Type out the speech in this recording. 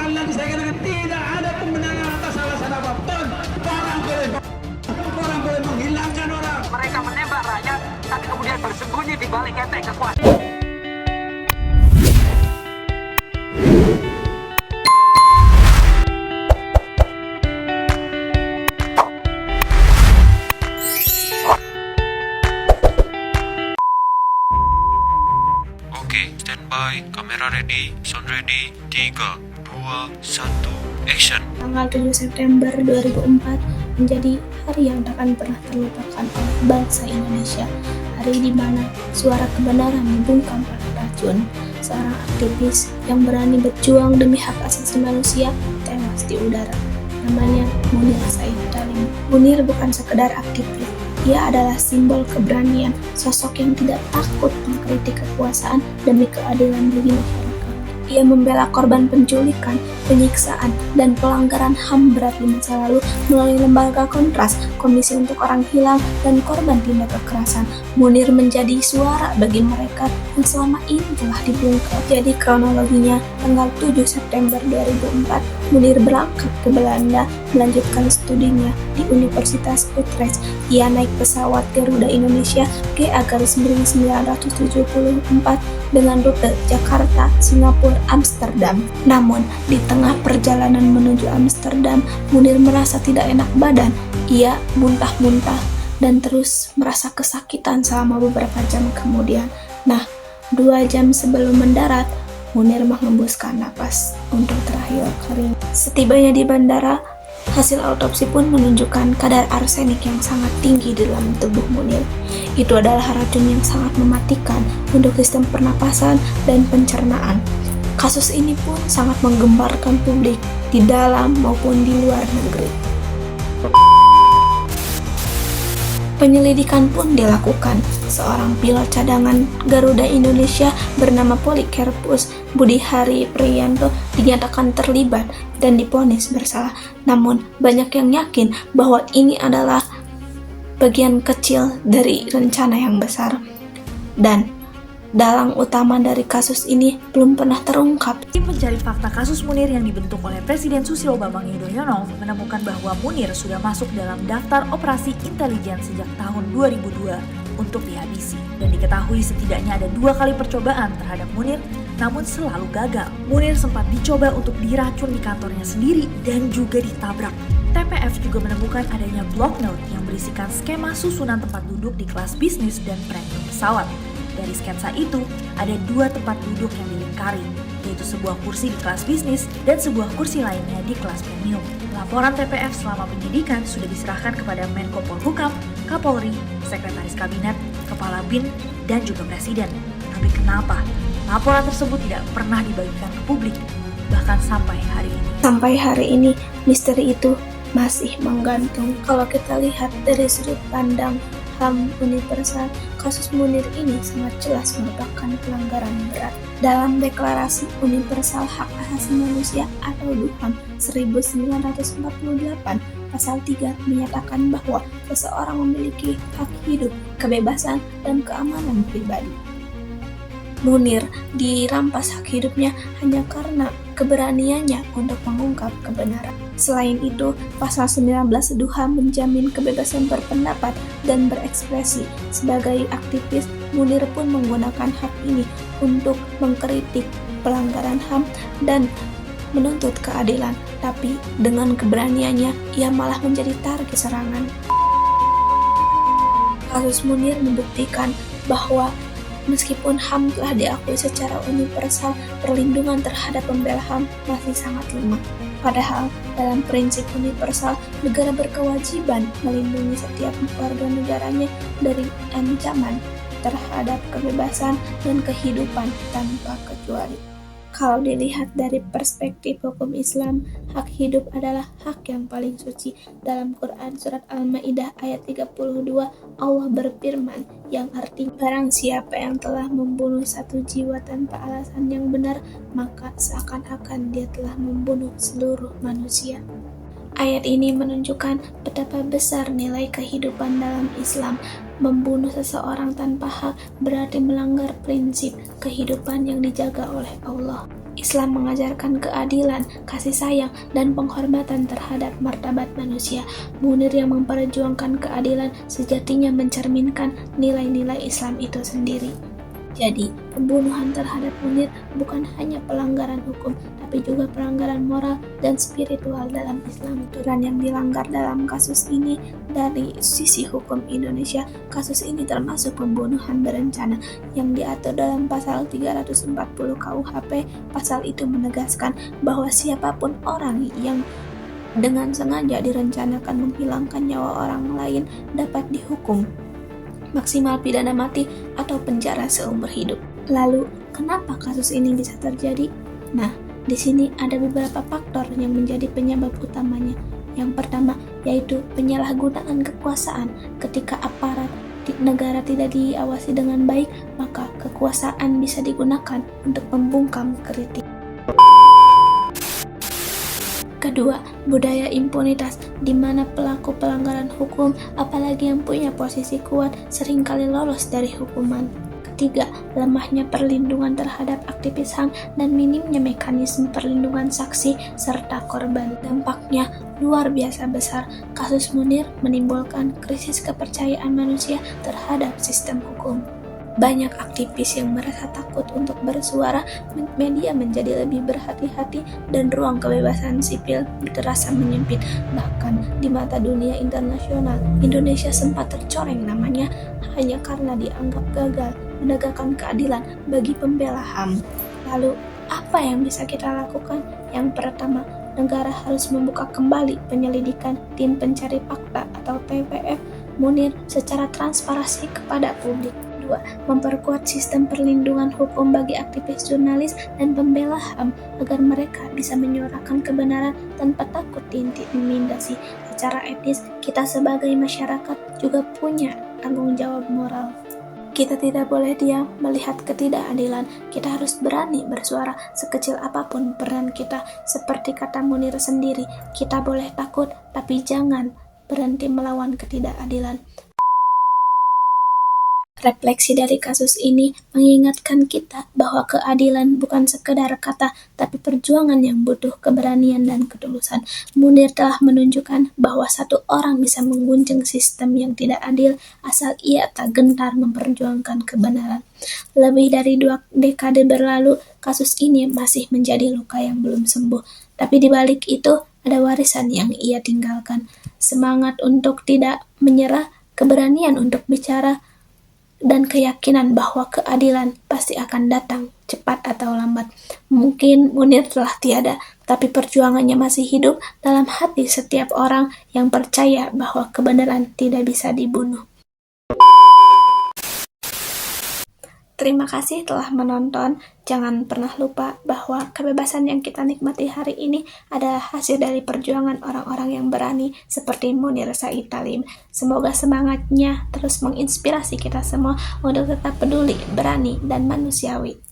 sekali lagi saya katakan tidak ada kemenangan atas alasan apapun. Orang boleh menghilangkan orang. Mereka menembak rakyat, tapi kemudian bersembunyi di balik ketek kekuasaan. Oke, standby, kamera ready, sound ready, 3, 2, 1, action. Tanggal 7 September 2004 menjadi hari yang tak akan pernah terlupakan oleh bangsa Indonesia. Hari di mana suara kebenaran dibungkam oleh racun. Seorang aktivis yang berani berjuang demi hak asasi manusia tewas di udara. Namanya Munir Said Dalim. Munir bukan sekedar aktivis. Ia adalah simbol keberanian, sosok yang tidak takut mengkritik kekuasaan demi keadilan bagi masyarakat. Ia membela korban penculikan, penyiksaan, dan pelanggaran HAM berat di masa lalu melalui lembaga Kontras, Komisi untuk Orang Hilang, dan korban tindak kekerasan. Munir menjadi suara bagi mereka yang selama ini telah dibungkam. Jadi kronologinya, tanggal 7 September 2004, Munir berangkat ke Belanda melanjutkan studinya di Universitas Utrecht. Ia naik pesawat Garuda Indonesia GA-974 dengan rute Jakarta, Singapura, Amsterdam. Namun, di tengah perjalanan menuju Amsterdam, Munir merasa tidak enak badan. Ia muntah-muntah dan terus merasa kesakitan selama beberapa jam kemudian. Nah, 2 jam sebelum mendarat, Munir menghembuskan napas untuk terakhir kali. Setibanya di bandara, hasil autopsi pun menunjukkan kadar arsenik yang sangat tinggi di dalam tubuh Munir. Itu adalah racun yang sangat mematikan untuk sistem pernapasan dan pencernaan. Kasus ini pun sangat menggemparkan publik di dalam maupun di luar negeri. Penyelidikan pun dilakukan. Seorang pilot cadangan Garuda Indonesia bernama Polikarpus Budihari Priyanto dinyatakan terlibat dan divonis bersalah. Namun, banyak yang yakin bahwa ini adalah bagian kecil dari rencana yang besar. Dan dalang utama dari kasus ini belum pernah terungkap. Tim pencari fakta kasus Munir yang dibentuk oleh Presiden Susilo Bambang Yudhoyono menemukan bahwa Munir sudah masuk dalam daftar operasi intelijen sejak tahun 2002 untuk dihabisi. Dan diketahui setidaknya ada 2 kali percobaan terhadap Munir, namun selalu gagal. Munir sempat dicoba untuk diracun di kantornya sendiri dan juga ditabrak. TPF juga menemukan adanya block note yang berisikan skema susunan tempat duduk di kelas bisnis dan premium pesawat. Dari sketsa itu, ada 2 tempat duduk yang dilingkari, yaitu sebuah kursi di kelas bisnis dan sebuah kursi lainnya di kelas premium. Laporan TPF selama penyidikan sudah diserahkan kepada Menko Polhukam, Kapolri, Sekretaris Kabinet, Kepala BIN, dan juga Presiden. Tapi kenapa laporan tersebut tidak pernah dibagikan ke publik, bahkan sampai hari ini? Sampai hari ini, misteri itu masih menggantung. Kalau kita lihat dari sudut pandang HAM universal, kasus Munir ini sangat jelas merupakan pelanggaran berat. Dalam Deklarasi Universal Hak Asasi Manusia atau DUHAM 1948, Pasal 3 menyatakan bahwa seseorang memiliki hak hidup, kebebasan, dan keamanan pribadi. Munir dirampas hak hidupnya hanya karena keberaniannya untuk mengungkap kebenaran. Selain itu, Pasal 19 DUHAM menjamin kebebasan berpendapat dan berekspresi. Sebagai aktivis, Munir pun menggunakan hak ini untuk mengkritik pelanggaran HAM dan menuntut keadilan. Tapi dengan keberaniannya, ia malah menjadi target serangan. Kasus Munir membuktikan bahwa meskipun HAM telah diakui secara universal, perlindungan terhadap pembela HAM masih sangat lemah. Padahal, dalam prinsip universal, negara berkewajiban melindungi setiap warga negaranya dari ancaman terhadap kebebasan dan kehidupan tanpa kecuali. Kalau dilihat dari perspektif hukum Islam, hak hidup adalah hak yang paling suci. Dalam Quran Surat Al-Ma'idah ayat 32, Allah berfirman yang artinya, barang siapa yang telah membunuh satu jiwa tanpa alasan yang benar, maka seakan-akan dia telah membunuh seluruh manusia. Ayat ini menunjukkan betapa besar nilai kehidupan dalam Islam. Membunuh seseorang tanpa hak berarti melanggar prinsip kehidupan yang dijaga oleh Allah. Islam mengajarkan keadilan, kasih sayang, dan penghormatan terhadap martabat manusia. Munir yang memperjuangkan keadilan sejatinya mencerminkan nilai-nilai Islam itu sendiri. Jadi, pembunuhan terhadap Munir bukan hanya pelanggaran hukum, tapi juga pelanggaran moral dan spiritual dalam Islam. Aturan yang dilanggar dalam kasus ini dari sisi hukum Indonesia, kasus ini termasuk pembunuhan berencana yang diatur dalam pasal 340 KUHP. Pasal itu menegaskan bahwa siapapun orang yang dengan sengaja direncanakan menghilangkan nyawa orang lain dapat dihukum maksimal pidana mati atau penjara seumur hidup. Lalu, kenapa kasus ini bisa terjadi? Nah, di sini ada beberapa faktor yang menjadi penyebab utamanya. Yang pertama, yaitu penyalahgunaan kekuasaan. Ketika aparat di negara tidak diawasi dengan baik, maka kekuasaan bisa digunakan untuk membungkam kritik. Kedua, budaya impunitas, di mana pelaku pelanggaran hukum, apalagi yang punya posisi kuat, seringkali lolos dari hukuman. Ketiga, lemahnya perlindungan terhadap aktivis HAM dan minimnya mekanisme perlindungan saksi serta korban. Dampaknya luar biasa besar. Kasus Munir menimbulkan krisis kepercayaan manusia terhadap sistem hukum. Banyak aktivis yang merasa takut untuk bersuara, media menjadi lebih berhati-hati, dan ruang kebebasan sipil terasa menyempit. Bahkan di mata dunia internasional, Indonesia sempat tercoreng namanya hanya karena dianggap gagal menegakkan keadilan bagi pembela HAM. Lalu, apa yang bisa kita lakukan? Yang pertama, negara harus membuka kembali penyelidikan tim pencari fakta atau TPF Munir secara transparansi kepada publik. 2. Memperkuat sistem perlindungan hukum bagi aktivis jurnalis dan pembela HAM agar mereka bisa menyuarakan kebenaran tanpa takut diintimidasi. Secara etis, kita sebagai masyarakat juga punya tanggung jawab moral. Kita tidak boleh diam melihat ketidakadilan. Kita harus berani bersuara sekecil apapun peran kita. Seperti kata Munir sendiri, kita boleh takut, tapi jangan berhenti melawan ketidakadilan. Refleksi dari kasus ini mengingatkan kita bahwa keadilan bukan sekedar kata, tapi perjuangan yang butuh keberanian dan ketulusan. Munir telah menunjukkan bahwa satu orang bisa mengguncang sistem yang tidak adil asal ia tak gentar memperjuangkan kebenaran. Lebih dari 2 dekade berlalu, kasus ini masih menjadi luka yang belum sembuh. Tapi di balik itu, ada warisan yang ia tinggalkan. Semangat untuk tidak menyerah, keberanian untuk bicara, dan keyakinan bahwa keadilan pasti akan datang, cepat atau lambat. Mungkin Munir telah tiada, tapi perjuangannya masih hidup dalam hati setiap orang yang percaya bahwa kebenaran tidak bisa dibunuh. Terima kasih telah menonton. Jangan pernah lupa bahwa kebebasan yang kita nikmati hari ini adalah hasil dari perjuangan orang-orang yang berani seperti Munir Said Talim. Semoga semangatnya terus menginspirasi kita semua untuk tetap peduli, berani, dan manusiawi.